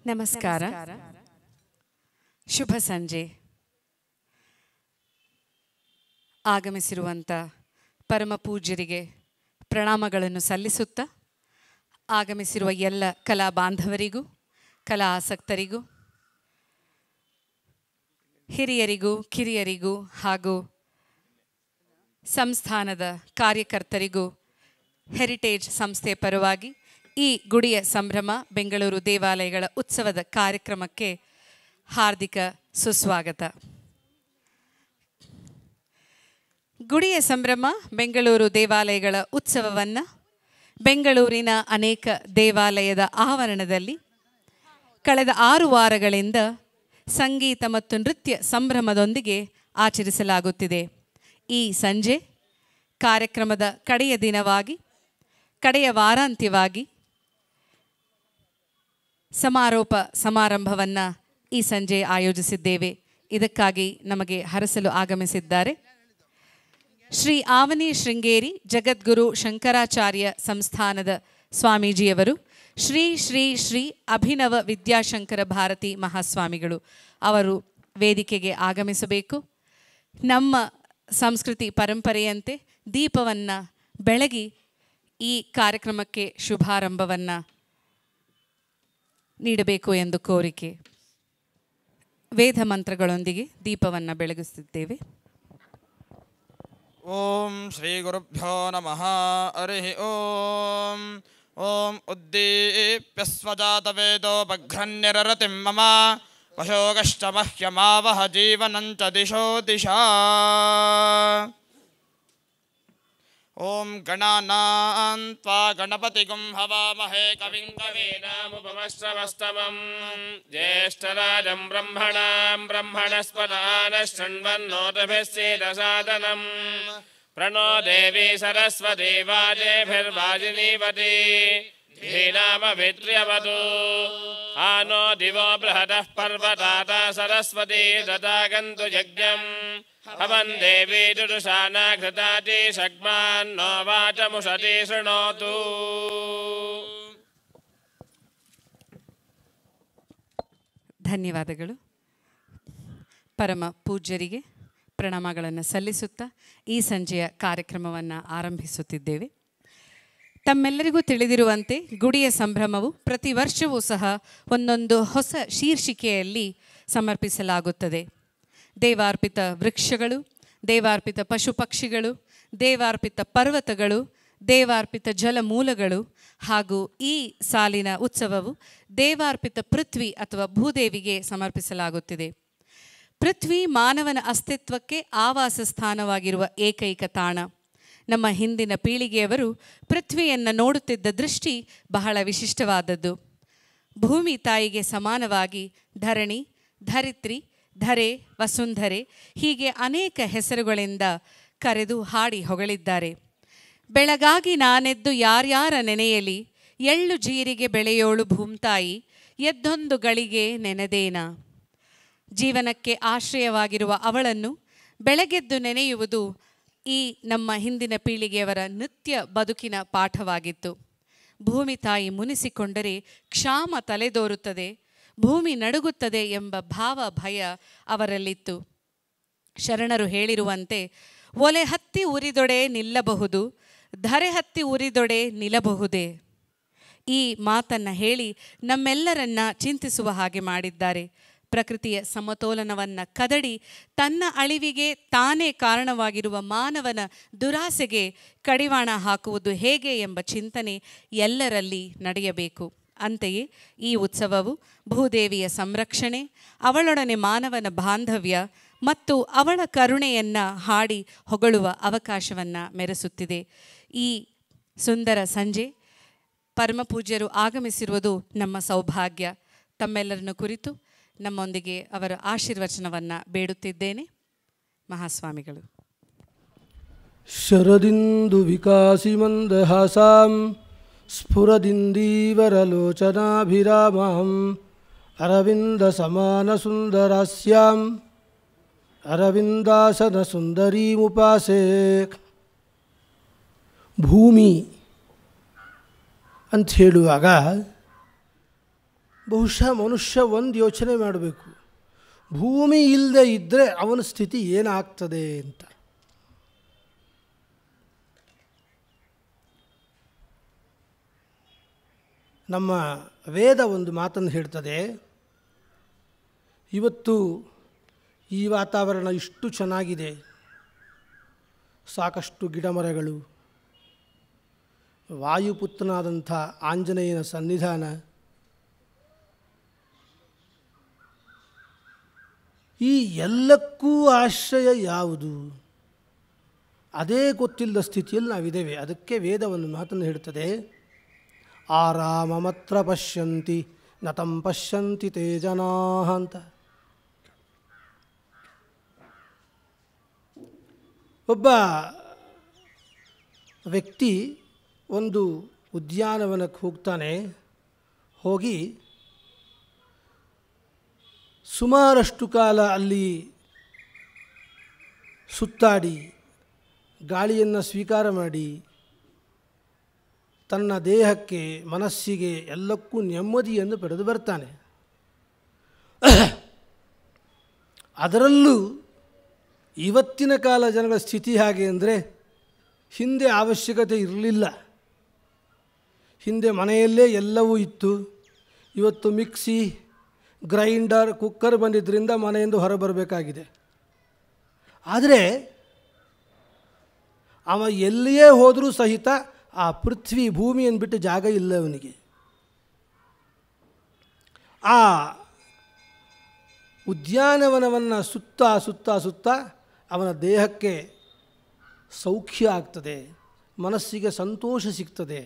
ನಮಸ್ಕಾರ. ಶುಭ ಸಂಜೆ. ಆಗಮಿಸಿರುವಂಥ ಪರಮ ಪೂಜ್ಯರಿಗೆ ಪ್ರಣಾಮಗಳನ್ನು ಸಲ್ಲಿಸುತ್ತಾ, ಆಗಮಿಸಿರುವ ಎಲ್ಲ ಕಲಾ ಬಾಂಧವರಿಗೂ, ಕಲಾ ಆಸಕ್ತರಿಗೂ, ಹಿರಿಯರಿಗೂ ಕಿರಿಯರಿಗೂ ಹಾಗೂ ಸಂಸ್ಥಾನದ ಕಾರ್ಯಕರ್ತರಿಗೂ ಹೆರಿಟೇಜ್ ಸಂಸ್ಥೆಯ ಪರವಾಗಿ ಈ ಗುಡಿಯ ಸಂಭ್ರಮ ಬೆಂಗಳೂರು ದೇವಾಲಯಗಳ ಉತ್ಸವದ ಕಾರ್ಯಕ್ರಮಕ್ಕೆ ಹಾರ್ದಿಕ ಸುಸ್ವಾಗತ. ಗುಡಿಯ ಸಂಭ್ರಮ ಬೆಂಗಳೂರು ದೇವಾಲಯಗಳ ಉತ್ಸವವನ್ನು ಬೆಂಗಳೂರಿನ ಅನೇಕ ದೇವಾಲಯದ ಆವರಣದಲ್ಲಿ ಕಳೆದ 6 ವಾರಗಳಿಂದ ಸಂಗೀತ ಮತ್ತು ನೃತ್ಯ ಸಂಭ್ರಮದೊಂದಿಗೆ ಆಚರಿಸಲಾಗುತ್ತಿದೆ. ಈ ಸಂಜೆ ಕಾರ್ಯಕ್ರಮದ ಕಡೆಯ ದಿನವಾಗಿ, ಕಡೆಯ ವಾರಾಂತ್ಯವಾಗಿ ಸಮಾರೋಪ ಸಮಾರಂಭವನ್ನು ಈ ಸಂಜೆ ಆಯೋಜಿಸಿದ್ದೇವೆ. ಇದಕ್ಕಾಗಿ ನಮಗೆ ಹರಸಲು ಆಗಮಿಸಿದ್ದಾರೆ ಶ್ರೀ ಆವನಿ ಶೃಂಗೇರಿ ಜಗದ್ಗುರು ಶಂಕರಾಚಾರ್ಯ ಸಂಸ್ಥಾನದ ಸ್ವಾಮೀಜಿಯವರು, ಶ್ರೀ ಶ್ರೀ ಶ್ರೀ ಅಭಿನವ ವಿದ್ಯಾಶಂಕರ ಭಾರತಿ ಮಹಾಸ್ವಾಮಿಗಳು. ಅವರು ವೇದಿಕೆಗೆ ಆಗಮಿಸಬೇಕು. ನಮ್ಮ ಸಂಸ್ಕೃತಿ ಪರಂಪರೆಯಂತೆ ದೀಪವನ್ನು ಬೆಳಗಿ ಈ ಕಾರ್ಯಕ್ರಮಕ್ಕೆ ಶುಭಾರಂಭವನ್ನು ನೀಡಬೇಕು ಎಂದು ಕೋರಿಕೆ. ವೇದ ಮಂತ್ರಗಳೊಂದಿಗೆ ದೀಪವನ್ನು ಬೆಳಗಿಸುತ್ತಿದ್ದೇವೆ. ಓಂ ಶ್ರೀ ಗುರುಭ್ಯೋ ನಮಃ. ಹರಿ ಓಂ. ಓಂ ಉದ್ದೀಪ್ಯ ಸ್ವಜಾತವೇದೋ ಬಘ್ರನ್ಯರರತಿಂ ಮಮ ವಶೋಗಶ್ಚ ಮಹ್ಯಮಾವಹ ಜೀವನಂಚ ದಿಶೋ ದಿಶಾ. ಓಂ ಗಣಾನಾಂ ತ್ವಾ ಗಣಪತಿಗುಂ ಹವಾಮಹೇ ಕವಿಂ ಕವೀನಾಮುಪಮಶ್ರವಸ್ತಮಂ ಜ್ಯೇಷ್ಠರಾಜಂ ಬ್ರಹ್ಮಣಾಂ ಬ್ರಹ್ಮಣಸ್ಪದಾನ ಶೃಣ್ವನ್ನೋತಭಿಸ್ಸೇದಸಾದನಂ ಪ್ರಣೋ ದೇವಿ ಸರಸ್ವತಿ ವಾಜೇಭಿರ್ವಾಜಿನೀವತಿ ಧೀನಾಮವಿತ್ರ್ಯವತು ಆನೋ ದಿವೋ ಬೃಹದಃ ಪರ್ವತಾತ ಸರಸ್ವತಿ ದದಾಗಂತು ಯಜ್ಞಂ ಹವನ್ ದೇವಿ ದುರುಷಾನ ಘೃತಾತಿ ಶಗ್ಮಾನ್ನೋ ವಾಚಮುಷತಿ ಶೃಣೋತು. ಧನ್ಯವಾದಗಳು. ಪರಮ ಪೂಜ್ಯರಿಗೆ ಪ್ರಣಾಮಗಳನ್ನು ಸಲ್ಲಿಸುತ್ತಾ ಈ ಸಂಜೆಯ ಕಾರ್ಯಕ್ರಮವನ್ನು ಆರಂಭಿಸುತ್ತಿದ್ದೇವೆ. ತಮ್ಮೆಲ್ಲರಿಗೂ ತಿಳಿದಿರುವಂತೆ ಗುಡಿಯ ಸಂಭ್ರಮವು ಪ್ರತಿ ವರ್ಷವೂ ಸಹ ಒಂದೊಂದು ಹೊಸ ಶೀರ್ಷಿಕೆಯಲ್ಲಿ ಸಮರ್ಪಿಸಲಾಗುತ್ತದೆ. ದೇವಾರ್ಪಿತ ವೃಕ್ಷಗಳು, ದೇವಾರ್ಪಿತ ಪಶು ಪಕ್ಷಿಗಳು, ದೇವಾರ್ಪಿತ ಪರ್ವತಗಳು, ದೇವಾರ್ಪಿತ ಜಲಮೂಲಗಳು ಹಾಗೂ ಈ ಸಾಲಿನ ಉತ್ಸವವು ದೇವಾರ್ಪಿತ ಪೃಥ್ವಿ ಅಥವಾ ಭೂದೇವಿಗೆ ಸಮರ್ಪಿಸಲಾಗುತ್ತಿದೆ. ಪೃಥ್ವಿ ಮಾನವನ ಅಸ್ತಿತ್ವಕ್ಕೆ ಆವಾಸ ಸ್ಥಾನವಾಗಿರುವ ಏಕೈಕ ತಾಣ. ನಮ್ಮ ಹಿಂದಿನ ಪೀಳಿಗೆಯವರು ಪೃಥ್ವಿಯನ್ನು ನೋಡುತ್ತಿದ್ದ ದೃಷ್ಟಿ ಬಹಳ ವಿಶಿಷ್ಟವಾದದ್ದು. ಭೂಮಿ ತಾಯಿಗೆ ಸಮಾನವಾಗಿ ಧರಣಿ, ಧರಿತ್ರಿ, ಧರೆ, ವಸುಂಧರೆ ಹೀಗೆ ಅನೇಕ ಹೆಸರುಗಳಿಂದ ಕರೆದು ಹಾಡಿ ಹೊಗಳಿದ್ದಾರೆ. ಬೆಳಗಾಗಿ ನಾನೆದ್ದು ಯಾರ್ಯಾರ ನೆನೆಯಲಿ, ಎಳ್ಳು ಜೀರಿಗೆ ಬೆಳೆಯೋಳು ಭೂಮ್ತಾಯಿ, ಎದ್ದೊಂದು ಗಳಿಗೆ ನೆನೆದೇನ. ಜೀವನಕ್ಕೆ ಆಶ್ರಯವಾಗಿರುವ ಅವಳನ್ನು ಬೆಳಗೆದ್ದು ನೆನೆಯುವುದು ಈ ನಮ್ಮ ಹಿಂದಿನ ಪೀಳಿಗೆಯವರ ನಿತ್ಯ ಬದುಕಿನ ಪಾಠವಾಗಿತ್ತು. ಭೂಮಿ ತಾಯಿ ಮುನಿಸಿಕೊಂಡರೆ ಕ್ಷಾಮ ತಲೆದೋರುತ್ತದೆ, ಭೂಮಿ ನಡುಗುತ್ತದೆ ಎಂಬ ಭಾವ ಭಯ ಅವರಲ್ಲಿತ್ತು. ಶರಣರು ಹೇಳಿರುವಂತೆ, ಒಲೆ ಹತ್ತಿ ಉರಿದೊಡೆ ನಿಲ್ಲಬಹುದು, ಧರೆ ಹತ್ತಿ ಉರಿದೊಡೆ ನಿಲ್ಲಬಹುದೇ. ಈ ಮಾತನ್ನು ಹೇಳಿ ನಮ್ಮೆಲ್ಲರನ್ನ ಚಿಂತಿಸುವ ಹಾಗೆ ಮಾಡಿದ್ದಾರೆ. ಪ್ರಕೃತಿಯ ಸಮತೋಲನವನ್ನು ಕದಡಿ ತನ್ನ ಅಳಿವಿಗೆ ತಾನೇ ಕಾರಣವಾಗಿರುವ ಮಾನವನ ದುರಾಸೆಗೆ ಕಡಿವಾಣ ಹಾಕುವುದು ಹೇಗೆ ಎಂಬ ಚಿಂತನೆ ಎಲ್ಲರಲ್ಲಿ ನಡೆಯಬೇಕು. ಅಂತೆಯೇ ಈ ಉತ್ಸವವು ಭೂದೇವಿಯ ಸಂರಕ್ಷಣೆ, ಅವಳೊಡನೆ ಮಾನವನ ಬಾಂಧವ್ಯ ಮತ್ತು ಅವಳ ಕರುಣೆಯನ್ನು ಹಾಡಿ ಹೊಗಳುವ ಅವಕಾಶವನ್ನು ಮೆರೆಸುತ್ತಿದೆ. ಈ ಸುಂದರ ಸಂಜೆ ಪರಮಪೂಜ್ಯರು ಆಗಮಿಸಿರುವುದು ನಮ್ಮ ಸೌಭಾಗ್ಯ. ತಮ್ಮೆಲ್ಲರನ್ನು ಕುರಿತು ನಮ್ಮೊಂದಿಗೆ ಅವರ ಆಶೀರ್ವಚನವನ್ನು ಬೇಡುತ್ತಿದ್ದೇನೆ. ಮಹಾಸ್ವಾಮಿಗಳು. ಶರದಿಂದು ವಿಕಾಸಿ ಮಂದಹಾಸಾಂ ಸ್ಫುರದಿಂದೀವರಲೋಚನಾಭಿರಾಮಾಂ ಅರವಿಂದ ಸಮಾನ ಸುಂದರಾಸ್ಯಾಂ ಅರವಿಂದಾಸನ ಸುಂದರೀಮುಪಾಸೆ. ಭೂಮಿ ಅಂತ ಹೇಳುವಾಗ ಬಹುಶಃ ಮನುಷ್ಯ ಒಂದು ಯೋಚನೆ ಮಾಡಬೇಕು, ಭೂಮಿ ಇಲ್ಲದೆ ಇದ್ದರೆ ಅವನ ಸ್ಥಿತಿ ಏನಾಗ್ತದೆ ಅಂತ. ನಮ್ಮ ವೇದ ಒಂದು ಮಾತನ್ನು ಹೇಳ್ತದೆ, ಇವತ್ತು ಈ ವಾತಾವರಣ ಇಷ್ಟು ಚೆನ್ನಾಗಿದೆ, ಸಾಕಷ್ಟು ಗಿಡಮರಗಳು, ವಾಯುಪುತ್ರನಾದಂಥ ಆಂಜನೇಯನ ಸನ್ನಿಧಾನ, ಈ ಎಲ್ಲಕ್ಕೂ ಆಶ್ರಯ ಯಾವುದು? ಅದೇ ಗೊತ್ತಿಲ್ಲದ ಸ್ಥಿತಿಯಲ್ಲಿ ನಾವಿದ್ದೇವೆ. ಅದಕ್ಕೆ ವೇದ ಒಂದು ಮಾತನ್ನು ಹೇಳ್ತದೆ, ಆರಾಮಮತ್ರ ಪಶ್ಯಂತಿ ನತಂ ಪಶ್ಯಂತಿ ತೇ ಜನಾಃ ಅಂತ. ಒಬ್ಬ ವ್ಯಕ್ತಿ ಒಂದು ಉದ್ಯಾನವನಕ್ಕೆ ಹೋಗ್ತಾನೆ. ಹೋಗಿ ಸುಮಾರಷ್ಟು ಕಾಲ ಅಲ್ಲಿ ಸುತ್ತಾಡಿ ಗಾಳಿಯನ್ನು ಸ್ವೀಕಾರ ಮಾಡಿ ತನ್ನ ದೇಹಕ್ಕೆ ಮನಸ್ಸಿಗೆ ಎಲ್ಲಕ್ಕೂ ನೆಮ್ಮದಿಯನ್ನು ಪಡೆದು ಬರ್ತಾನೆ. ಅದರಲ್ಲೂ ಇವತ್ತಿನ ಕಾಲ ಜನಗಳ ಸ್ಥಿತಿ ಹಾಗೆ ಅಂದರೆ, ಹಿಂದೆ ಅವಶ್ಯಕತೆ ಇರಲಿಲ್ಲ. ಹಿಂದೆ ಮನೆಯಲ್ಲೇ ಎಲ್ಲವೂ ಇತ್ತು. ಇವತ್ತು ಮಿಕ್ಸಿ, ಗ್ರೈಂಡರ್, ಕುಕ್ಕರ್ ಬಂದಿದ್ದರಿಂದ ಮನೆಯಿಂದ ಹೊರಬರಬೇಕಾಗಿದೆ. ಆದರೆ ಅವ ಎಲ್ಲಿಯೇ ಹೋದರೂ ಸಹಿತ ಆ ಪೃಥ್ವಿ ಭೂಮಿಯನ್ನು ಬಿಟ್ಟು ಜಾಗ ಇಲ್ಲ ಅವನಿಗೆ. ಆ ಉದ್ಯಾನವನವನ್ನು ಸುತ್ತಾ ಸುತ್ತಾ ಸುತ್ತಾ ಅವನ ದೇಹಕ್ಕೆ ಸೌಖ್ಯ ಆಗ್ತದೆ, ಮನಸ್ಸಿಗೆ ಸಂತೋಷ ಸಿಗ್ತದೆ.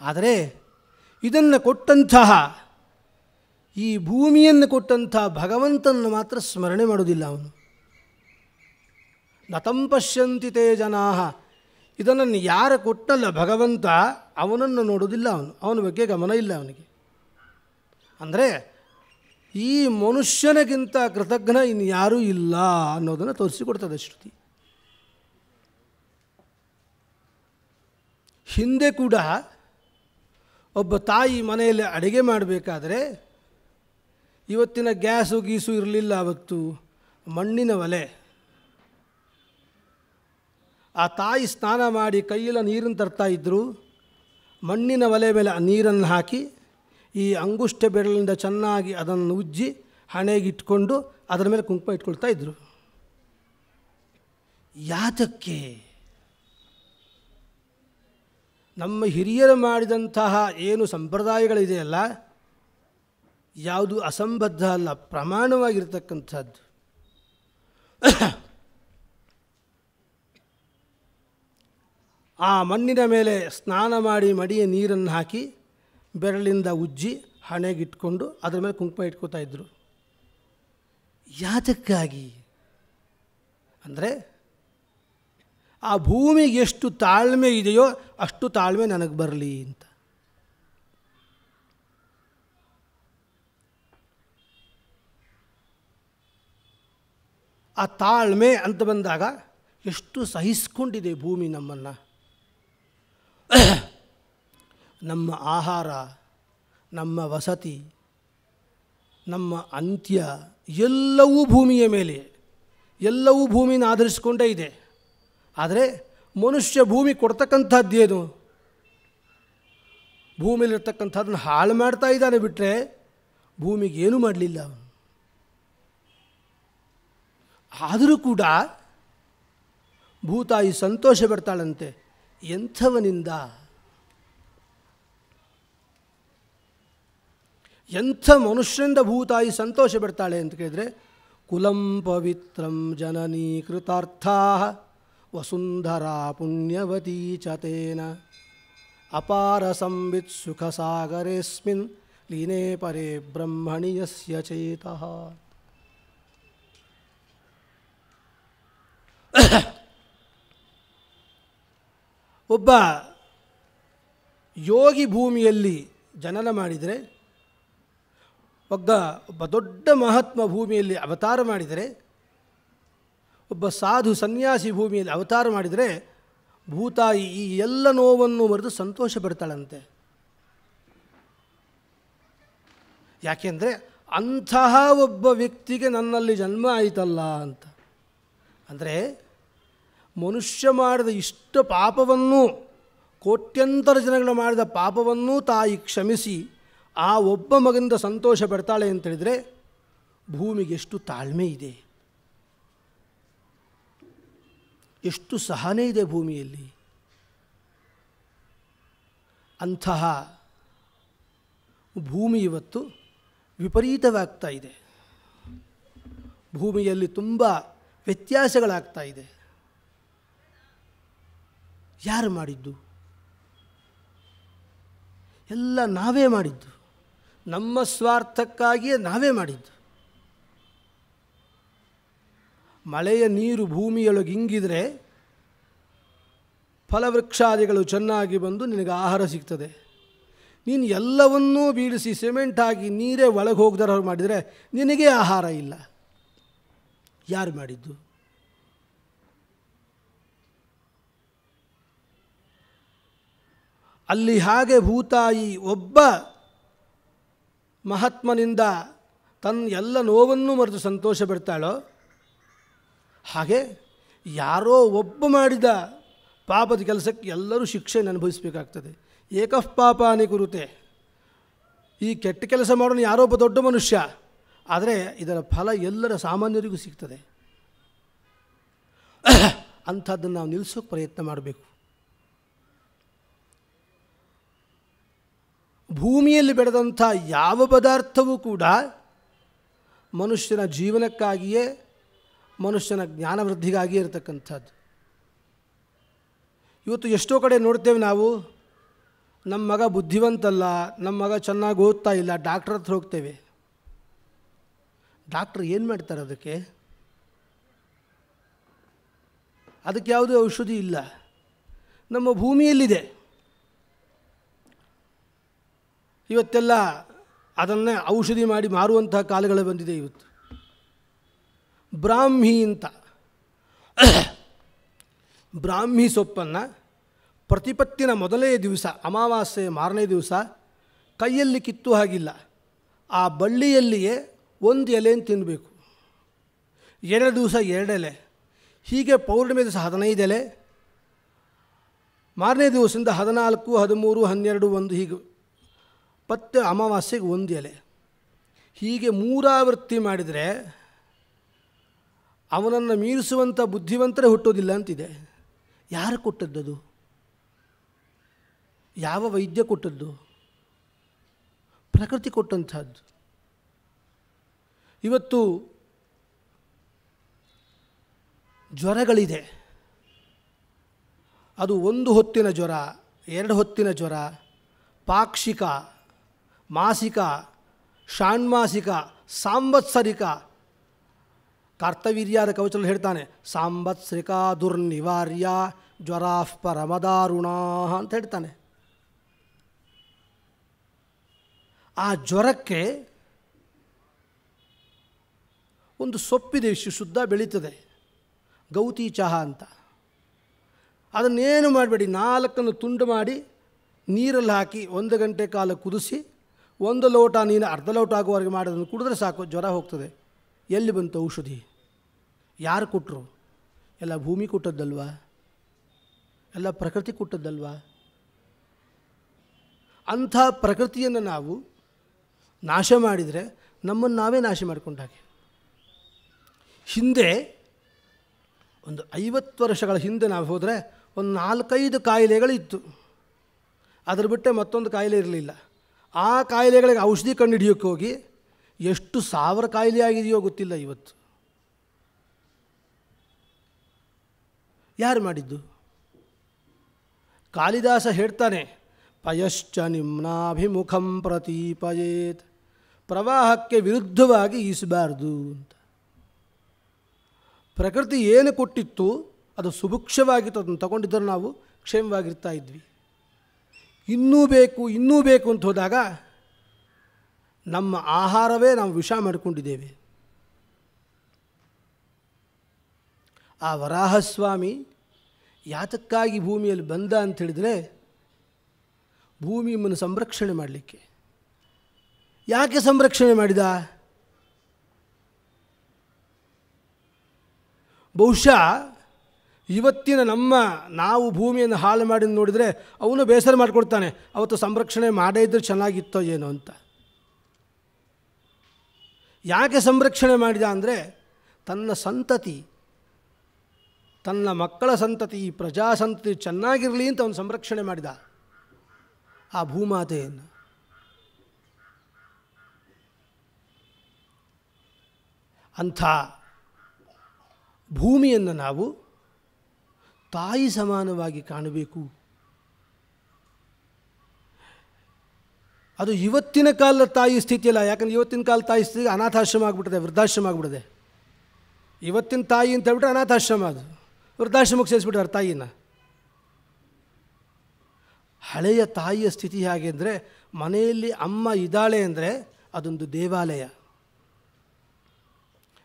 ಆದರೆ ಇದನ್ನು ಕೊಟ್ಟಂತಹ, ಈ ಭೂಮಿಯನ್ನು ಕೊಟ್ಟಂಥ ಭಗವಂತನನ್ನು ಮಾತ್ರ ಸ್ಮರಣೆ ಮಾಡೋದಿಲ್ಲ ಅವನು. ನತಂ ಪಶ್ಯಂತಿ ತೇ ಜನಾಃ, ಇದನ್ನು ಯಾರು ಕೊಟ್ಟಲ್ಲ ಭಗವಂತ, ಅವನನ್ನು ನೋಡೋದಿಲ್ಲ ಅವನ ಬಗ್ಗೆ ಗಮನ ಇಲ್ಲ ಅವನಿಗೆ. ಅಂದರೆ ಈ ಮನುಷ್ಯನಿಗಿಂತ ಕೃತಜ್ಞ ಇನ್ಯಾರೂ ಇಲ್ಲ ಅನ್ನೋದನ್ನು ತೋರಿಸಿಕೊಡ್ತದೆ ಶ್ರುತಿ. ಹಿಂದೆ ಕೂಡ ಒಬ್ಬ ತಾಯಿ ಮನೆಯಲ್ಲಿ ಅಡುಗೆ ಮಾಡಬೇಕಾದ್ರೆ, ಇವತ್ತಿನ ಗ್ಯಾಸು ಗೀಸು ಇರಲಿಲ್ಲ, ಅವತ್ತು ಮಣ್ಣಿನ ಒಲೆ. ಆ ತಾಯಿ ಸ್ನಾನ ಮಾಡಿ ಕೈಯೆಲ್ಲ ನೀರನ್ನು ತರ್ತಾಯಿದ್ರು. ಮಣ್ಣಿನ ಒಲೆ ಮೇಲೆ ಆ ನೀರನ್ನು ಹಾಕಿ ಈ ಅಂಗುಷ್ಟ ಬೆರಳಿಂದ ಚೆನ್ನಾಗಿ ಅದನ್ನು ಉಜ್ಜಿ ಹಣೆಗಿಟ್ಕೊಂಡು ಅದರ ಮೇಲೆ ಕುಂಕುಮ ಇಟ್ಕೊಳ್ತಾ ಇದ್ದರು. ಯಾತಕ್ಕೆ? ನಮ್ಮ ಹಿರಿಯರು ಮಾಡಿದಂತಹ ಏನು ಸಂಪ್ರದಾಯಗಳಿದೆಯಲ್ಲ, ಯಾವುದು ಅಸಂಬದ್ಧ ಅಲ್ಲ, ಪ್ರಮಾಣವಾಗಿರ್ತಕ್ಕಂಥದ್ದು. ಆ ಮಣ್ಣಿನ ಮೇಲೆ ಸ್ನಾನ ಮಾಡಿ ಮಡಿಯ ನೀರನ್ನು ಹಾಕಿ ಬೆರಳಿಂದ ಉಜ್ಜಿ ಹಣೆಗಿಟ್ಕೊಂಡು ಅದರ ಮೇಲೆ ಕುಂಕುಮ ಇಟ್ಕೋತಾ ಇದ್ದರು. ಯಾತಕ್ಕಾಗಿ ಅಂದರೆ, ಆ ಭೂಮಿಗೆ ಎಷ್ಟು ತಾಳ್ಮೆ ಇದೆಯೋ ಅಷ್ಟು ತಾಳ್ಮೆ ನನಗೆ ಬರಲಿ ಅಂತ. ಆ ತಾಳ್ಮೆ ಅಂತ ಬಂದಾಗ ಎಷ್ಟು ಸಹಿಸ್ಕೊಂಡಿದೆ ಭೂಮಿ ನಮ್ಮನ್ನು. ನಮ್ಮ ಆಹಾರ, ನಮ್ಮ ವಸತಿ, ನಮ್ಮ ಅಂತ್ಯ ಎಲ್ಲವೂ ಭೂಮಿಯ ಮೇಲೆ, ಎಲ್ಲವೂ ಭೂಮಿನ ಆಧರಿಸಿಕೊಂಡೇ ಇದೆ. ಆದರೆ ಮನುಷ್ಯ ಭೂಮಿ ಕೊಡ್ತಕ್ಕಂಥದ್ದೇನು? ಭೂಮಿಯಲ್ಲಿರ್ತಕ್ಕಂಥದ್ದನ್ನು ಹಾಳು ಮಾಡ್ತಾ ಇದ್ದಾನೆ ಬಿಟ್ಟರೆ ಭೂಮಿಗೆ ಏನೂ ಮಾಡಲಿಲ್ಲ ಅವನು. ಆದರೂ ಕೂಡ ಭೂತಾಯಿ ಸಂತೋಷ ಪಡ್ತಾಳಂತೆ. ಎಂಥವನಿಂದ, ಎಂಥ ಮನುಷ್ಯನಿಂದ ಭೂತಾಯಿ ಸಂತೋಷ ಪಡ್ತಾಳೆ ಅಂತ ಕೇಳಿದರೆ, ಕುಲಂ ಪವಿತ್ರಂ ಜನನೀ ಕೃತಾರ್ಥಾ ವಸುಂಧರಾ ಪುಣ್ಯವತೀ ಚತೇನ ಅಪಾರ ಸಂವಿತ್ ಸುಖ ಸಾಗರೇಸ್ಮಿನ್ ಲೀನೇ ಪರೇ ಬ್ರಹ್ಮಣಿ ಯಸ್ಯ ಚೇತಃ. ಒಬ್ಬ ಯೋಗಿ ಭೂಮಿಯಲ್ಲಿ ಜನನ ಮಾಡಿದರೆ, ಒಬ್ಬ ದೊಡ್ಡ ಮಹಾತ್ಮ ಭೂಮಿಯಲ್ಲಿ ಅವತಾರ ಮಾಡಿದರೆ, ಒಬ್ಬ ಸಾಧು ಸನ್ಯಾಸಿ ಭೂಮಿಯಲ್ಲಿ ಅವತಾರ ಮಾಡಿದರೆ, ಭೂತಾಯಿ ಈ ಎಲ್ಲ ನೋವನ್ನು ಮರೆತು ಸಂತೋಷ ಪಡ್ತಾಳಂತೆ. ಯಾಕೆಂದರೆ ಅಂತಹ ಒಬ್ಬ ವ್ಯಕ್ತಿಗೆ ನನ್ನಲ್ಲಿ ಜನ್ಮ ಆಯಿತಲ್ಲ ಅಂತ. ಅಂದರೆ ಮನುಷ್ಯ ಮಾಡಿದ ಇಷ್ಟ ಪಾಪವನ್ನು, ಕೋಟ್ಯಂತರ ಜನಗಳು ಮಾಡಿದ ಪಾಪವನ್ನೂ ತಾಯಿ ಕ್ಷಮಿಸಿ ಆ ಒಬ್ಬ ಮಗನಿಂದ ಸಂತೋಷ ಪಡ್ತಾಳೆ ಅಂತೇಳಿದರೆ ಭೂಮಿಗೆ ಎಷ್ಟು ತಾಳ್ಮೆ ಇದೆ, ಎಷ್ಟು ಸಹನೆ ಇದೆ ಭೂಮಿಯಲ್ಲಿ. ಅಂತಹ ಭೂಮಿ ಇವತ್ತು ವಿಪರೀತವಾಗ್ತಾ ಇದೆ. ಭೂಮಿಯಲ್ಲಿ ತುಂಬ ವ್ಯತ್ಯಾಸಗಳಾಗ್ತಾ ಇದೆ. ಯಾರು ಮಾಡಿದ್ದು? ಎಲ್ಲ ನಾವೇ ಮಾಡಿದ್ದು. ನಮ್ಮ ಸ್ವಾರ್ಥಕ್ಕಾಗಿಯೇ ನಾವೇ ಮಾಡಿದ್ದು. ಮಳೆಯ ನೀರು ಭೂಮಿಯೊಳಗಿಂಗಿದ್ರೆ ಫಲವೃಕ್ಷಾದಿಗಳು ಚೆನ್ನಾಗಿ ಬಂದು ನಿನಗೆ ಆಹಾರ ಸಿಗ್ತದೆ. ನೀನು ಎಲ್ಲವನ್ನೂ ಬೀಳಿಸಿ ಸಿಮೆಂಟ್ ಹಾಕಿ ನೀರೇ ಒಳಗೆ ಹೋಗದಾರ ಮಾಡಿದರೆ ನಿನಗೇ ಆಹಾರ ಇಲ್ಲ. ಯಾರು ಮಾಡಿದ್ದು? ಅಲ್ಲಿ ಹಾಗೆ ಭೂತಾಯಿ ಒಬ್ಬ ಮಹಾತ್ಮನಿಂದ ತನ್ನ ಎಲ್ಲ ನೋವನ್ನು ಮರೆತು ಸಂತೋಷ ಪಡ್ತಾಳೋ ಹಾಗೆ ಯಾರೋ ಒಬ್ಬ ಮಾಡಿದ ಪಾಪದ ಕೆಲಸಕ್ಕೆ ಎಲ್ಲರೂ ಶಿಕ್ಷೆಯನ್ನು ಅನುಭವಿಸಬೇಕಾಗ್ತದೆ. ಏಕಃ ಪಾಪಾನಿ ಕುರುತೆ. ಈ ಕೆಟ್ಟ ಕೆಲಸ ಮಾಡೋನು ಯಾರೋ ಒಬ್ಬ ದೊಡ್ಡ ಮನುಷ್ಯ, ಆದರೆ ಇದರ ಫಲ ಎಲ್ಲರ ಸಾಮಾನ್ಯರಿಗೂ ಸಿಗ್ತದೆ. ಅಂಥದ್ದನ್ನು ನಾವು ನಿಲ್ಲಿಸೋಕೆ ಪ್ರಯತ್ನ ಮಾಡಬೇಕು. ಭೂಮಿಯಲ್ಲಿ ಬೆಳೆದಂಥ ಯಾವ ಪದಾರ್ಥವೂ ಕೂಡ ಮನುಷ್ಯನ ಜೀವನಕ್ಕಾಗಿಯೇ, ಮನುಷ್ಯನ ಜ್ಞಾನವೃದ್ಧಿಗಾಗಿಯೇ ಇರತಕ್ಕಂಥದ್ದು. ಇವತ್ತು ಎಷ್ಟೋ ಕಡೆ ನೋಡ್ತೇವೆ ನಾವು, ನಮ್ಮ ಮಗ ಬುದ್ಧಿವಂತಲ್ಲ, ನಮ್ಮ ಮಗ ಚೆನ್ನಾಗಿ ಓದ್ತಾ ಇಲ್ಲ, ಡಾಕ್ಟ್ರ್ ಹತ್ರ ಹೋಗ್ತೇವೆ. ಡಾಕ್ಟ್ರ್ ಏನು ಮಾಡ್ತಾರೆ? ಅದಕ್ಕೆ ಯಾವುದೇ ಔಷಧಿ ಇಲ್ಲ. ನಮ್ಮ ಭೂಮಿಯಲ್ಲಿದೆ. ಇವತ್ತೆಲ್ಲ ಅದನ್ನೇ ಔಷಧಿ ಮಾಡಿ ಮಾರುವಂತಹ ಕಾಲಗಳು ಬಂದಿದೆ. ಇವತ್ತು ಬ್ರಾಹ್ಮಿ ಅಂತ, ಬ್ರಾಹ್ಮಿ ಸೊಪ್ಪನ್ನು ಪ್ರತಿಪತ್ತಿನ ಮೊದಲನೇ ದಿವಸ, ಅಮಾವಾಸ್ಯೆ ಮಾರನೇ ದಿವಸ ಕೈಯಲ್ಲಿ ಕಿತ್ತು ಹಾಗಿಲ್ಲ, ಆ ಬಳ್ಳಿಯಲ್ಲಿಯೇ ಒಂದು ಎಲೆಯನ್ನು ತಿನ್ನಬೇಕು. 2 ದಿವಸ 2 ಎಲೆ, ಹೀಗೆ ಪೌರ್ಣಿಮೆ ದಿವಸ 15 ಎಲೆ, ಮಾರನೇ ದಿವಸದಿಂದ 14, 13, 12, 1 ಹೀಗೆ ಮತ್ತೆ ಅಮಾವಾಸ್ಯೆಗೆ 1 ಎಲೆ, ಹೀಗೆ 3 ಆವೃತ್ತಿ ಮಾಡಿದರೆ ಅವನನ್ನು ಮೀರಿಸುವಂಥ ಬುದ್ಧಿವಂತರೇ ಹುಟ್ಟೋದಿಲ್ಲ ಅಂತಿದೆ. ಯಾರು ಕೊಟ್ಟದ್ದು? ಯಾವ ವೈದ್ಯ ಕೊಟ್ಟದ್ದು? ಪ್ರಕೃತಿ ಕೊಟ್ಟಂಥದ್ದು. ಇವತ್ತು ಜ್ವರಗಳಿದೆ. ಅದು 1 ಹೊತ್ತಿನ ಜ್ವರ, 2 ಹೊತ್ತಿನ ಜ್ವರ, ಪಾಕ್ಷಿಕ, ಮಾಸಿಕ, ಷಾಣ್ಮಾಸಿಕ, ಸಾಂವತ್ಸರಿಕ. ಕಾರ್ತವೀರ್ಯಾದ ಕವಚದಲ್ಲಿ ಹೇಳ್ತಾನೆ, ಸಾಂವತ್ಸರಿಕ ದುರ್ನಿವಾರ್ಯ ಜ್ವರಾಃ ಪರಮದಾರುಣಾ ಅಂತ ಹೇಳ್ತಾನೆ. ಆ ಜ್ವರಕ್ಕೆ ಒಂದು ಸೊಪ್ಪಿದೆ, ಶುದ್ಧ ಬೆಳೀತದೆ, ಗೌತಿ ಚಹಾ ಅಂತ. ಅದನ್ನೇನು ಮಾಡಬೇಡಿ, 4 ತುಂಡು ಮಾಡಿ ನೀರಲ್ಲಿ ಹಾಕಿ 1 ಗಂಟೆ ಕಾಲ ಕುದಿಸಿ 1 ಲೋಟ ನೀನು ಅರ್ಧ ಲೋಟ ಆಗುವವರೆಗೆ ಮಾಡೋದನ್ನು ಕುಡಿದ್ರೆ ಸಾಕು, ಜ್ವರ ಹೋಗ್ತದೆ. ಎಲ್ಲಿ ಬಂತು ಔಷಧಿ? ಯಾರು ಕೊಟ್ಟರು? ಎಲ್ಲ ಭೂಮಿ ಕೊಟ್ಟದ್ದಲ್ವಾ? ಎಲ್ಲ ಪ್ರಕೃತಿ ಕೊಟ್ಟದ್ದಲ್ವಾ? ಅಂಥ ಪ್ರಕೃತಿಯನ್ನು ನಾವು ನಾಶ ಮಾಡಿದರೆ ನಮ್ಮನ್ನು ನಾವೇ ನಾಶ ಮಾಡಿಕೊಂಡಾಗೆ. ಹಿಂದೆ ಒಂದು 50 ವರ್ಷಗಳ ಹಿಂದೆ ನಾವು ಹೋದರೆ ಒಂದು 4-5 ಕಾಯಿಲೆಗಳಿತ್ತು. ಅದರ ಬಿಟ್ಟರೆ ಮತ್ತೊಂದು ಕಾಯಿಲೆ ಇರಲಿಲ್ಲ. ಆ ಕಾಯಿಲೆಗಳಿಗೆ ಔಷಧಿ ಕಂಡು ಹಿಡಿಯೋಕ್ಕೆ ಹೋಗಿ ಎಷ್ಟು 1000 ಕಾಯಿಲೆ ಆಗಿದೆಯೋ ಗೊತ್ತಿಲ್ಲ ಇವತ್ತು. ಯಾರು ಮಾಡಿದ್ದು? ಕಾಳಿದಾಸ ಹೇಳ್ತಾನೆ, ಪಯಶ್ಚ ನಿಮ್ನಾಭಿಮುಖಂ ಪ್ರತೀಪಯೇತ್, ಪ್ರವಾಹಕ್ಕೆ ವಿರುದ್ಧವಾಗಿ ಈಸಬಾರ್ದು ಅಂತ. ಪ್ರಕೃತಿ ಏನು ಕೊಟ್ಟಿತ್ತು ಅದು ಸುಭಿಕ್ಷವಾಗಿತ್ತು, ಅದನ್ನು ತಗೊಂಡಿದ್ದರೆ ನಾವು ಕ್ಷೇಮವಾಗಿರ್ತಾ ಇದ್ವಿ. ಇನ್ನೂ ಬೇಕು ಅಂತ ಹೋದಾಗ ನಮ್ಮ ಆಹಾರವೇ ನಾವು ವಿಷ ಮಾಡಿಕೊಂಡಿದ್ದೇವೆ. ಆ ವರಾಹಸ್ವಾಮಿ ಯಾತಕ್ಕಾಗಿ ಭೂಮಿಯಲ್ಲಿ ಬಂದ ಅಂಥೇಳಿದರೆ ಭೂಮಿಯನ್ನು ಸಂರಕ್ಷಣೆ ಮಾಡಲಿಕ್ಕೆ. ಯಾಕೆ ಸಂರಕ್ಷಣೆ ಮಾಡಿದ? ಬಹುಶಃ ಇವತ್ತಿನ ನಾವು ಭೂಮಿಯನ್ನು ಹಾಳು ಮಾಡಿ ನೋಡಿದರೆ ಅವನು ಬೇಸರ ಮಾಡಿಕೊಡ್ತಾನೆ, ಅವತ್ತು ಸಂರಕ್ಷಣೆ ಮಾಡೇ ಇದ್ದರೆ ಚೆನ್ನಾಗಿತ್ತೋ ಏನೋ ಅಂತ. ಯಾಕೆ ಸಂರಕ್ಷಣೆ ಮಾಡಿದ ಅಂದರೆ ತನ್ನ ಸಂತತಿ, ತನ್ನ ಮಕ್ಕಳ ಸಂತತಿ, ಈ ಪ್ರಜಾ ಸಂತತಿ ಚೆನ್ನಾಗಿರಲಿ ಅಂತ ಅವನು ಸಂರಕ್ಷಣೆ ಮಾಡಿದ ಆ ಭೂಮಾತೆಯನ್ನು. ಅಂಥ ಭೂಮಿಯನ್ನು ನಾವು ತಾಯಿ ಸಮಾನವಾಗಿ ಕಾಣಬೇಕು. ಅದು ಇವತ್ತಿನ ಕಾಲದ ತಾಯಿ ಸ್ಥಿತಿಯಲ್ಲ. ಯಾಕಂದರೆ ಇವತ್ತಿನ ಕಾಲದ ತಾಯಿ ಸ್ಥಿತಿ ಅನಾಥಾಶ್ರಮ ಆಗಿಬಿಟ್ಟಿದೆ, ವೃದ್ಧಾಶ್ರಮ ಆಗಿಬಿಟ್ಟಿದೆ. ಇವತ್ತಿನ ತಾಯಿ ಅಂತ ಹೇಳ್ಬಿಟ್ರೆ ಅನಾಥಾಶ್ರಮ, ಅದು ವೃದ್ಧಾಶ್ರಮಕ್ಕೆ ಸೇರಿಸ್ಬಿಟ್ಟಾರೆ ತಾಯಿನ. ಹಳೆಯ ತಾಯಿಯ ಸ್ಥಿತಿ ಹೇಗೆ ಅಂದರೆ, ಮನೆಯಲ್ಲಿ ಅಮ್ಮ ಇದ್ದಾಳೆ ಅಂದರೆ ಅದೊಂದು ದೇವಾಲಯ.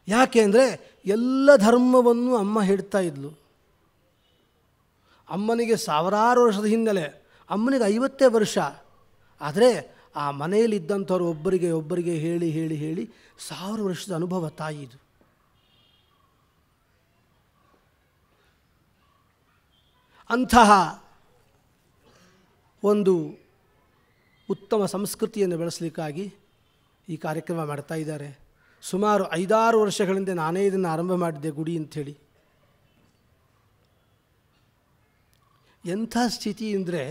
ಯಾಕೆ ಅಂದರೆ ಎಲ್ಲ ಧರ್ಮವನ್ನು ಅಮ್ಮ ಹೇಳ್ತಾ ಇದ್ಲು. ಅಮ್ಮನಿಗೆ ಸಾವಿರಾರು ವರ್ಷದ ಹಿನ್ನೆಲೆ, ಅಮ್ಮನಿಗೆ 50 ವರ್ಷ. ಆದರೆ ಆ ಮನೆಯಲ್ಲಿದ್ದಂಥವ್ರು ಒಬ್ಬರಿಗೆ ಹೇಳಿ ಹೇಳಿ ಹೇಳಿ 1000 ವರ್ಷದ ಅನುಭವ ತಾಯಿದು. ಅಂತಹ ಒಂದು ಉತ್ತಮ ಸಂಸ್ಕೃತಿಯನ್ನು ಬೆಳೆಸಲಿಕ್ಕಾಗಿ ಈ ಕಾರ್ಯಕ್ರಮ ಮಾಡ್ತಾ ಇದ್ದಾರೆ. ಸುಮಾರು 5-6 ವರ್ಷಗಳಿಂದ ನಾನೇ ಇದನ್ನು ಆರಂಭ ಮಾಡಿದ್ದೆ, ಗುಡಿ ಅಂಥೇಳಿ. ಎಂಥ ಸ್ಥಿತಿ ಅಂದರೆ,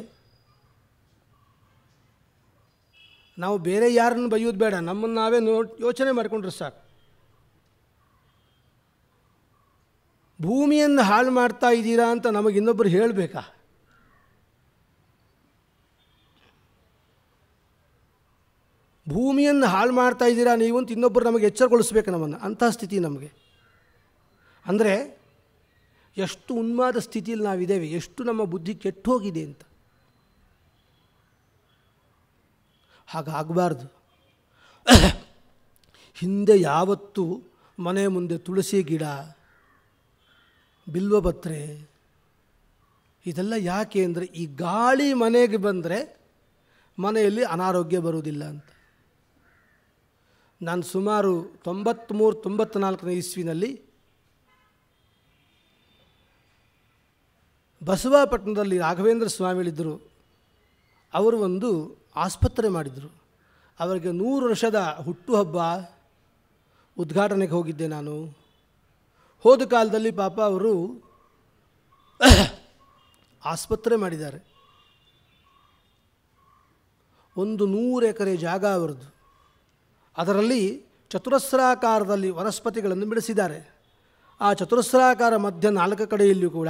ನಾವು ಬೇರೆ ಯಾರನ್ನು ಬೈಯೋದು ಬೇಡ, ನಮ್ಮನ್ನು ನಾವೇ ಯೋಚನೆ ಮಾಡಿಕೊಂಡ್ರೆ ಸಾಕು. ಭೂಮಿಯನ್ನು ಹಾಳು ಮಾಡ್ತಾ ಇದ್ದೀರಾ ಅಂತ ನಮಗೆ ಇನ್ನೊಬ್ಬರು ಹೇಳಬೇಕಾ? ಭೂಮಿಯನ್ನು ಹಾಳು ಮಾಡ್ತಾ ಇದ್ದೀರಾ ನೀವು ಅಂತ ಇನ್ನೊಬ್ಬರು ನಮಗೆ ಎಚ್ಚರಗೊಳಿಸ್ಬೇಕು ನಮ್ಮನ್ನು. ಅಂಥ ಸ್ಥಿತಿ ನಮಗೆ. ಅಂದರೆ ಎಷ್ಟು ಉನ್ಮಾದ ಸ್ಥಿತಿಯಲ್ಲಿ ನಾವಿದ್ದೇವೆ, ಎಷ್ಟು ನಮ್ಮ ಬುದ್ಧಿ ಕೆಟ್ಟು ಹೋಗಿದೆ ಅಂತ. ಹಾಗಾಗಬಾರ್ದು. ಹಿಂದೆ ಯಾವತ್ತೂ ಮನೆ ಮುಂದೆ ತುಳಸಿ ಗಿಡ, ಬಿಲ್ವಪತ್ರೆ ಇದೆಲ್ಲ ಯಾಕೆ ಅಂದರೆ, ಈ ಗಾಳಿ ಮನೆಗೆ ಬಂದರೆ ಮನೆಯಲ್ಲಿ ಅನಾರೋಗ್ಯ ಬರುವುದಿಲ್ಲ ಅಂತ. ನಾನು ಸುಮಾರು 93-94 ಇಸ್ವಿನಲ್ಲಿ ಬಸವಾಪಟ್ಟಣದಲ್ಲಿ ರಾಘವೇಂದ್ರ ಸ್ವಾಮಿಗಳಿದ್ದರು. ಅವರು ಒಂದು ಆಸ್ಪತ್ರೆ ಮಾಡಿದರು. ಅವರಿಗೆ 100 ವರ್ಷದ ಹುಟ್ಟುಹಬ್ಬ ಉದ್ಘಾಟನೆಗೆ ಹೋಗಿದ್ದೆ ನಾನು. ಹೋದ ಕಾಲದಲ್ಲಿ ಪಾಪ ಅವರು ಆಸ್ಪತ್ರೆ ಮಾಡಿದ್ದಾರೆ. ಒಂದು 100 ಎಕರೆ ಜಾಗ ಅವರದ್ದು. ಅದರಲ್ಲಿ ಚತುರಸ್ರಾಕಾರದಲ್ಲಿ ವನಸ್ಪತಿಗಳನ್ನು ಬೆಳೆಸಿದ್ದಾರೆ. ಆ ಚತುರಸ್ರಾಕಾರ ಮಧ್ಯ 4 ಕಡೆಯಲ್ಲಿಯೂ ಕೂಡ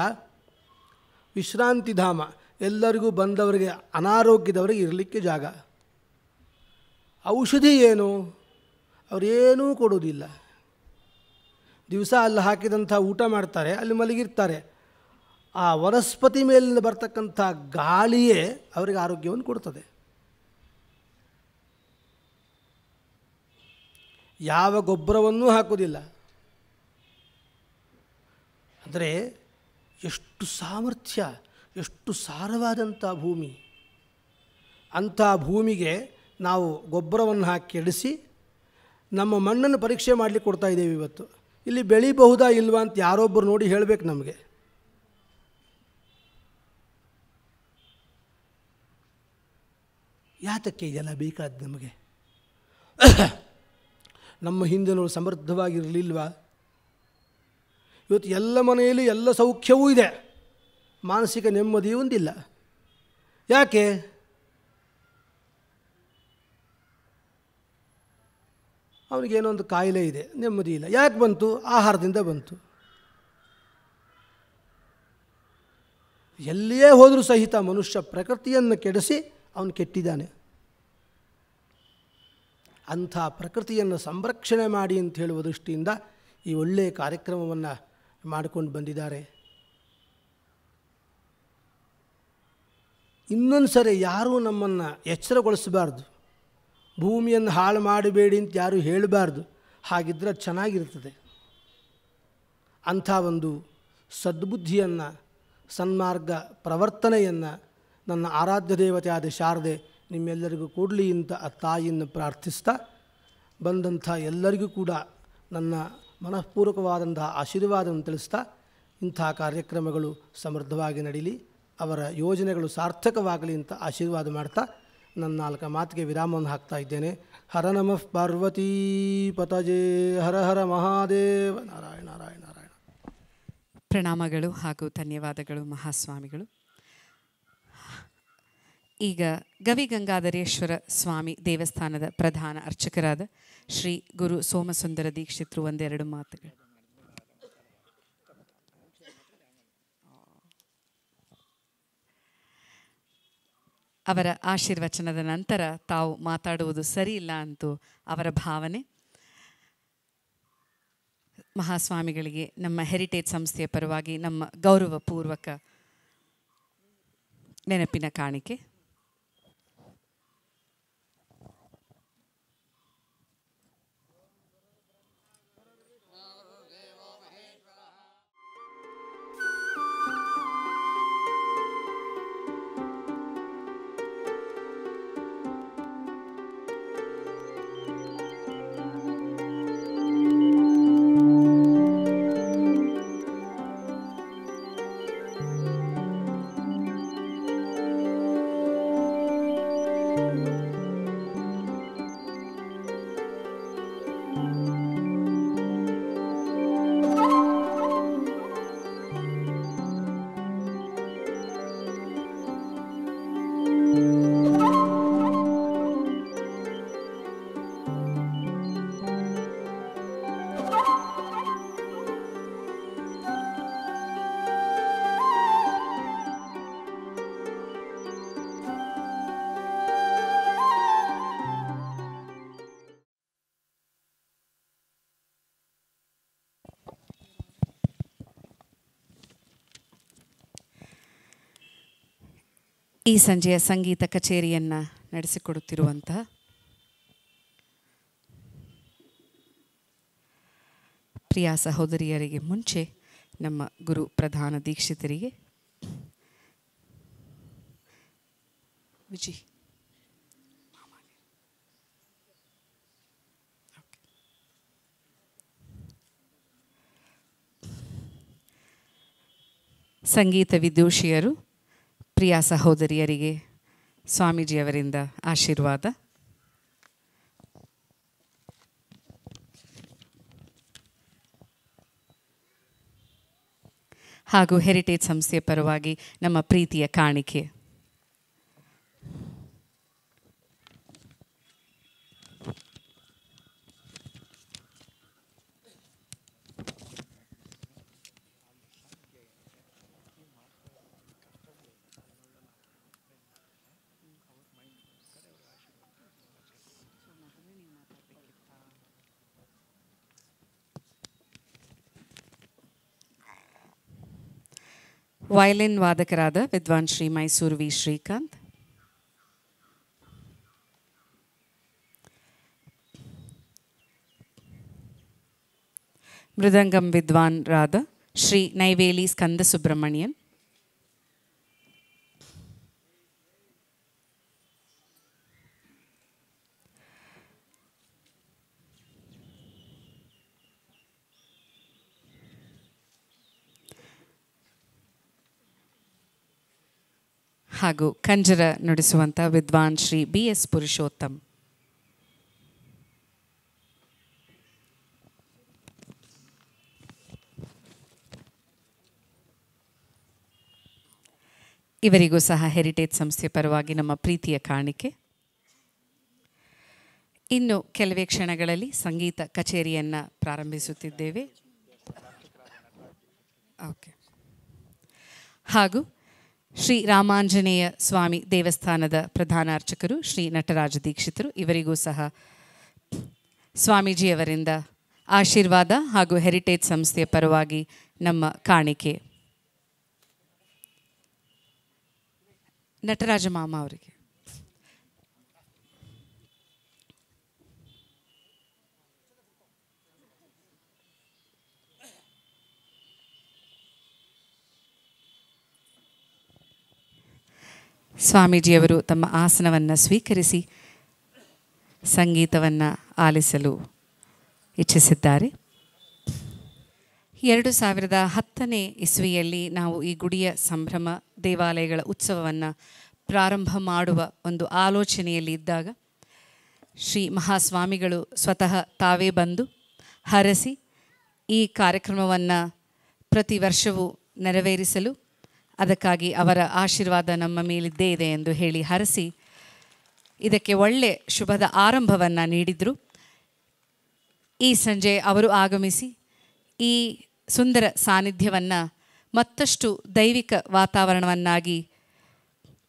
ವಿಶ್ರಾಂತಿ ಧಾಮ, ಎಲ್ಲರಿಗೂ ಬಂದವರಿಗೆ, ಅನಾರೋಗ್ಯದವರಿಗೆ ಇರಲಿಕ್ಕೆ ಜಾಗ. ಔಷಧಿ ಏನು? ಅವರೇನೂ ಕೊಡೋದಿಲ್ಲ. ದಿವಸ ಅಲ್ಲಿ ಹಾಕಿದಂಥ ಊಟ ಮಾಡ್ತಾರೆ, ಅಲ್ಲಿ ಮಲಗಿರ್ತಾರೆ. ಆ ವನಸ್ಪತಿ ಮೇಲಿಂದ ಬರ್ತಕ್ಕಂಥ ಗಾಳಿಯೇ ಅವರಿಗೆ ಆರೋಗ್ಯವನ್ನು ಕೊಡ್ತದೆ. ಯಾವ ಗೊಬ್ಬರವನ್ನೂ ಹಾಕೋದಿಲ್ಲ. ಅಂದರೆ ಎಷ್ಟು ಸಾಮರ್ಥ್ಯ, ಎಷ್ಟು ಸಾರವಾದಂಥ ಭೂಮಿ. ಅಂಥ ಭೂಮಿಗೆ ನಾವು ಗೊಬ್ಬರವನ್ನು ಹಾಕಿ ಕೆಡಿಸಿ ನಮ್ಮ ಮಣ್ಣನ್ನು ಪರೀಕ್ಷೆ ಮಾಡಲಿಕ್ಕೆ ಕೊಡ್ತಾ ಇದ್ದೇವೆ. ಇವತ್ತು ಇಲ್ಲಿ ಬೆಳಿಬಹುದಾ ಇಲ್ವಾ ಅಂತ ಯಾರೊಬ್ಬರು ನೋಡಿ ಹೇಳಬೇಕು ನಮಗೆ. ಯಾತಕ್ಕೆ ಇದೆಲ್ಲ ಬೇಕಾದ ನಮಗೆ? ನಮ್ಮ ಹಿಂದಿನವರು ಸಮೃದ್ಧವಾಗಿರಲಿಲ್ವಾ? ಇವತ್ತು ಎಲ್ಲ ಮನೆಯಲ್ಲಿ ಎಲ್ಲ ಸೌಖ್ಯವೂ ಇದೆ, ಮಾನಸಿಕ ನೆಮ್ಮದಿ ಒಂದಿಲ್ಲ. ಯಾಕೆ? ಅವನಿಗೇನೋ ಒಂದು ಕಾಯಿಲೆ ಇದೆ, ನೆಮ್ಮದಿ ಇಲ್ಲ. ಯಾಕೆ ಬಂತು? ಆಹಾರದಿಂದ ಬಂತು. ಎಲ್ಲಿಯೇ ಹೋದರೂ ಸಹಿತ ಮನುಷ್ಯ ಪ್ರಕೃತಿಯನ್ನು ಕೆಡಿಸಿ ಅವನು ಕೆಟ್ಟಿದ್ದಾನೆ. ಅಂಥ ಪ್ರಕೃತಿಯನ್ನು ಸಂರಕ್ಷಣೆ ಮಾಡಿ ಅಂತ ಹೇಳುವ ದೃಷ್ಟಿಯಿಂದ ಈ ಒಳ್ಳೆಯ ಕಾರ್ಯಕ್ರಮವನ್ನು ಮಾಡಿಕೊಂಡು ಬಂದಿದ್ದಾರೆ. ಇನ್ನೊಂದು ಸರಿ ಯಾರೂ ನಮ್ಮನ್ನು ಎಚ್ಚರಗೊಳಿಸಬಾರ್ದು. ಭೂಮಿಯನ್ನು ಹಾಳು ಮಾಡಬೇಡಿ ಅಂತ ಯಾರೂ ಹೇಳಬಾರ್ದು. ಹಾಗಿದ್ದರೆ ಚೆನ್ನಾಗಿರ್ತದೆ. ಅಂಥ ಒಂದು ಸದ್ಬುದ್ಧಿಯನ್ನು, ಸನ್ಮಾರ್ಗ ಪ್ರವರ್ತನೆಯನ್ನು ನನ್ನ ಆರಾಧ್ಯ ದೇವತೆಯಾದ ಶಾರದೆ ನಿಮ್ಮೆಲ್ಲರಿಗೂ ಕೊಡಲಿ ಅಂತ ಆ ತಾಯಿಯನ್ನು ಪ್ರಾರ್ಥಿಸ್ತಾ ಬಂದಂಥ ಎಲ್ಲರಿಗೂ ಕೂಡ ನನ್ನ ಮನಃಪೂರ್ವಕವಾದಂತಹ ಆಶೀರ್ವಾದವನ್ನು ತಿಳಿಸ್ತಾ ಇಂಥ ಕಾರ್ಯಕ್ರಮಗಳು ಸಮೃದ್ಧವಾಗಿ ನಡೀಲಿ, ಅವರ ಯೋಜನೆಗಳು ಸಾರ್ಥಕವಾಗಲಿ ಅಂತ ಆಶೀರ್ವಾದ ಮಾಡ್ತಾ ನನ್ನ 4 ಮಾತಿಗೆ ವಿರಾಮವನ್ನು ಹಾಕ್ತಾ ಇದ್ದೇನೆ. ಹರ ನಮಃ ಪಾರ್ವತೀ ಪತಜೇ, ಹರ ಹರ ಮಹಾದೇವ, ನಾರಾಯಣ ನಾರಾಯಣ ನಾರಾಯಣ. ಪ್ರಣಾಮಗಳು ಹಾಗೂ ಧನ್ಯವಾದಗಳು ಮಹಾಸ್ವಾಮಿಗಳು. ಈಗ ಗವಿಗಂಗಾಧರೇಶ್ವರ ಸ್ವಾಮಿ ದೇವಸ್ಥಾನದ ಪ್ರಧಾನ ಅರ್ಚಕರಾದ ಶ್ರೀ ಗುರು ಸೋಮಸುಂದರ ದೀಕ್ಷಿತರು ಒಂದೆರಡು ಮಾತುಗಳು. ಅವರ ಆಶೀರ್ವಚನದ ನಂತರ ತಾವು ಮಾತಾಡುವುದು ಸರಿಯಿಲ್ಲ ಅಂತೂ ಅವರ ಭಾವನೆ. ಮಹಾಸ್ವಾಮಿಗಳಿಗೆ ನಮ್ಮ ಹೆರಿಟೇಜ್ ಸಂಸ್ಥೆಯ ಪರವಾಗಿ ನಮ್ಮ ಗೌರವಪೂರ್ವಕ ನೆನಪಿನ ಕಾಣಿಕೆ. ಈ ಸಂಜೆಯ ಸಂಗೀತ ಕಚೇರಿಯನ್ನು ನಡೆಸಿಕೊಡುತ್ತಿರುವಂತಹ ಪ್ರಿಯ ಸಹೋದರಿಯರಿಗೆ ಮುಂಚೆ ನಮ್ಮ ಗುರು ಪ್ರಧಾನ ದೀಕ್ಷಿತರಿಗೆ ವಿಜಿ ಸಂಗೀತ ವಿದೂಷಿಯರು ಪ್ರಿಯ ಸಹೋದರಿಯರಿಗೆ ಸ್ವಾಮೀಜಿಯವರಿಂದ ಆಶೀರ್ವಾದ. ಹಾಗೂ ಹೆರಿಟೇಜ್ ಸಂಸ್ಥೆಯ ಪರವಾಗಿ ನಮ್ಮ ಪ್ರೀತಿಯ ಕಾಣಿಕೆ. ವಯಲಿನ್ ವಾದಕರಾದ ವಿದ್ವಾನ್ ಶ್ರೀ ಮೈಸೂರು ವಿ ಶ್ರೀಕಾಂತ್, ಮೃದಂಗಂ ವಿದ್ವಾನ್ ರಾದ ಶ್ರೀ ನೈವೇಲಿ ಸ್ಕಂದ ಸುಬ್ರಹ್ಮಣ್ಯನ್, ಹಾಗೂ ಕಂಜರ ನುಡಿಸುವಂಥ ವಿದ್ವಾನ್ ಶ್ರೀ BS ಪುರುಷೋತ್ತಮ್. ಇವರಿಗೂ ಸಹ ಹೆರಿಟೇಜ್ ಸಂಸ್ಥೆ ಪರವಾಗಿ ನಮ್ಮ ಪ್ರೀತಿಯ ಕಾಣಿಕೆ. ಇನ್ನು ಕೆಲವೇ ಕ್ಷಣಗಳಲ್ಲಿ ಸಂಗೀತ ಕಚೇರಿಯನ್ನು ಪ್ರಾರಂಭಿಸುತ್ತಿದ್ದೇವೆ. ಓಕೆ. ಹಾಗೂ ಶ್ರೀ ರಾಮಾಂಜನೇಯ ಸ್ವಾಮಿ ದೇವಸ್ಥಾನದ ಪ್ರಧಾನ ಅರ್ಚಕರು ಶ್ರೀ ನಟರಾಜ ದೀಕ್ಷಿತರು, ಇವರಿಗೂ ಸಹ ಸ್ವಾಮೀಜಿಯವರಿಂದ ಆಶೀರ್ವಾದ ಹಾಗೂ ಹೆರಿಟೇಜ್ ಸಂಸ್ಥೆಯ ಪರವಾಗಿ ನಮ್ಮ ಕಾಣಿಕೆ. ನಟರಾಜ ಮಾಮ ಅವರಿಗೆ. ಸ್ವಾಮೀಜಿಯವರು ತಮ್ಮ ಆಸನವನ್ನು ಸ್ವೀಕರಿಸಿ ಸಂಗೀತವನ್ನು ಆಲಿಸಲು ಇಚ್ಛಿಸಿದ್ದಾರೆ. 2010ನೇ ಇಸ್ವಿಯಲ್ಲಿ ನಾವು ಈ ಗುಡಿಯ ಸಂಭ್ರಮ ದೇವಾಲಯಗಳ ಉತ್ಸವವನ್ನು ಪ್ರಾರಂಭ ಮಾಡುವ ಒಂದು ಆಲೋಚನೆಯಲ್ಲಿ ಇದ್ದಾಗ ಶ್ರೀ ಮಹಾಸ್ವಾಮಿಗಳು ಸ್ವತಃ ತಾವೇ ಬಂದು ಹರಸಿ ಈ ಕಾರ್ಯಕ್ರಮವನ್ನು ಪ್ರತಿ ವರ್ಷವೂ ನೆರವೇರಿಸಲು ಅದಕ್ಕಾಗಿ ಅವರ ಆಶೀರ್ವಾದ ನಮ್ಮ ಮೇಲಿದ್ದೇ ಇದೆ ಎಂದು ಹೇಳಿ ಹರಸಿ ಇದಕ್ಕೆ ಒಳ್ಳೆ ಶುಭದ ಆರಂಭವನ್ನು ನೀಡಿದರು. ಈ ಸಂಜೆ ಅವರು ಆಗಮಿಸಿ ಈ ಸುಂದರ ಸಾನ್ನಿಧ್ಯವನ್ನು ಮತ್ತಷ್ಟು ದೈವಿಕ ವಾತಾವರಣವನ್ನಾಗಿ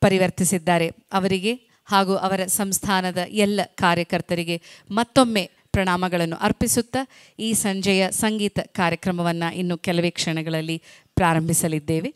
ಪರಿವರ್ತಿಸಿದ್ದಾರೆ. ಅವರಿಗೆ ಹಾಗೂ ಅವರ ಸಂಸ್ಥಾನದ ಎಲ್ಲ ಕಾರ್ಯಕರ್ತರಿಗೆ ಮತ್ತೊಮ್ಮೆ ಪ್ರಣಾಮಗಳನ್ನು ಅರ್ಪಿಸುತ್ತಾ ಈ ಸಂಜೆಯ ಸಂಗೀತ ಕಾರ್ಯಕ್ರಮವನ್ನು ಇನ್ನು ಕೆಲವೇ ಕ್ಷಣಗಳಲ್ಲಿ ಪ್ರಾರಂಭಿಸಲಿದ್ದೇವೆ.